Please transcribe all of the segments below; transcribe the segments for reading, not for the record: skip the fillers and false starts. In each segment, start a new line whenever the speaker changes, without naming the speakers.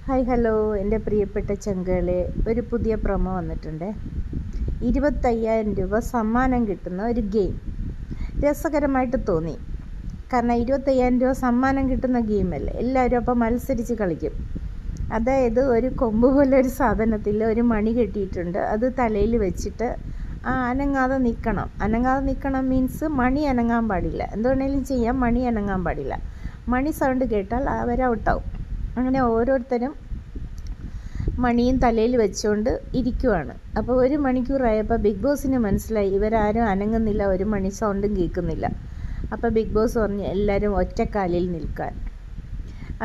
Hi hello എൻ്റെ പ്രിയപ്പെട്ട ചങ്കുകളെ, ഒരു പുതിയ പ്രൊമോ വന്നിട്ടുണ്ട്. 25,000 രൂപ സമ്മാനം കിട്ടുന്ന ഒരു ഗെയിം രസകരമായിട്ട് തോന്നി. കാരണം 25,000 രൂപ സമ്മാനം കിട്ടുന്ന ഗെയിമല്ലേ, എല്ലാവരും അപ്പോൾ മത്സരിച്ച് കളിക്കും. അതായത് ഒരു കൊമ്പ് പോലെ ഒരു സാധനത്തിൽ ഒരു മണി കെട്ടിയിട്ടുണ്ട്. അത് തലയിൽ വെച്ചിട്ട് അനങ്ങാതെ നിൽക്കണം മീൻസ് മണി അനങ്ങാൻ പാടില്ല. എന്തുവേണേലും ചെയ്യാം, മണി അനങ്ങാൻ പാടില്ല. മണി സൗണ്ട് കേട്ടാൽ അവർ ഔട്ടാവും. അങ്ങനെ ഓരോരുത്തരും മണിയും തലയിൽ വെച്ചുകൊണ്ട് ഇരിക്കുവാണ്. അപ്പോൾ 1 മണിക്കൂറായപ്പോൾ ബിഗ് ബോസിന് മനസ്സിലായി ഇവരാരും അനങ്ങുന്നില്ല, ഒരു മണി സൗണ്ടും കേൾക്കുന്നില്ല. അപ്പോൾ ബിഗ് ബോസ് പറഞ്ഞു എല്ലാവരും ഒറ്റക്കാലിൽ നിൽക്കാൻ.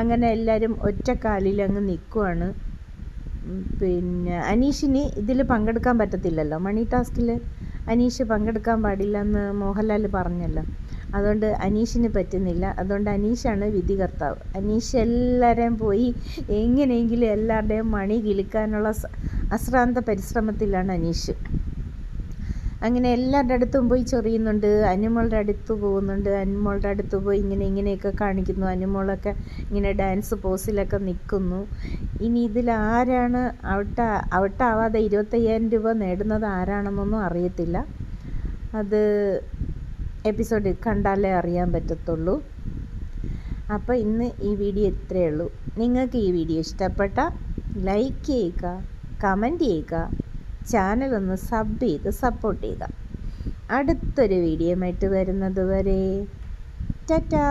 അങ്ങനെ എല്ലാവരും ഒറ്റക്കാലിൽ അങ്ങ് നിൽക്കുവാണ്. പിന്നെ അനീഷിന് ഇതിൽ പങ്കെടുക്കാൻ പറ്റത്തില്ലല്ലോ, മണി ടാസ്കിൽ അനീഷ് പങ്കെടുക്കാൻ പാടില്ല എന്ന് മോഹൻലാൽ പറഞ്ഞല്ലോ. അതുകൊണ്ട് അനീഷിന് പറ്റുന്നില്ല. അതുകൊണ്ട് അനീഷാണ് വിധികർത്താവ്. അനീഷ് എല്ലാവരെയും പോയി എങ്ങനെയെങ്കിലും എല്ലാവരുടെയും മണി കിളിക്കാനുള്ള അശ്രാന്ത പരിശ്രമത്തിലാണ് അനീഷ്. അങ്ങനെ എല്ലാവരുടെ അടുത്തും പോയി ചൊറിയുന്നുണ്ട്. അനുമോളുടെ അടുത്ത് പോകുന്നുണ്ട്. അനുമോളുടെ അടുത്ത് പോയി ഇങ്ങനെയൊക്കെ കാണിക്കുന്നു. അനുമോളൊക്കെ ഇങ്ങനെ ഡാൻസ് പോസിലൊക്കെ നിൽക്കുന്നു. ഇനി ഇതിൽ ആരാണ് ഔട്ടാവാതെ 25,000 രൂപ നേടുന്നത് ആരാണെന്നൊന്നും അറിയത്തില്ല. അത് എപ്പിസോഡ് കണ്ടാലേ അറിയാൻ പറ്റത്തുള്ളൂ. അപ്പോൾ ഇന്ന് ഈ വീഡിയോ ഇത്രയേ ഉള്ളൂ. നിങ്ങൾക്ക് ഈ വീഡിയോ ഇഷ്ടപ്പെട്ട ലൈക്ക് ചെയ്യുക, കമൻറ്റ് ചെയ്യുക, ചാനലൊന്ന് സബ് ചെയ്ത് സപ്പോർട്ട് ചെയ്യുക. അടുത്തൊരു വീഡിയോയുമായിട്ട് വരുന്നത് വരെ ടാറ്റാ.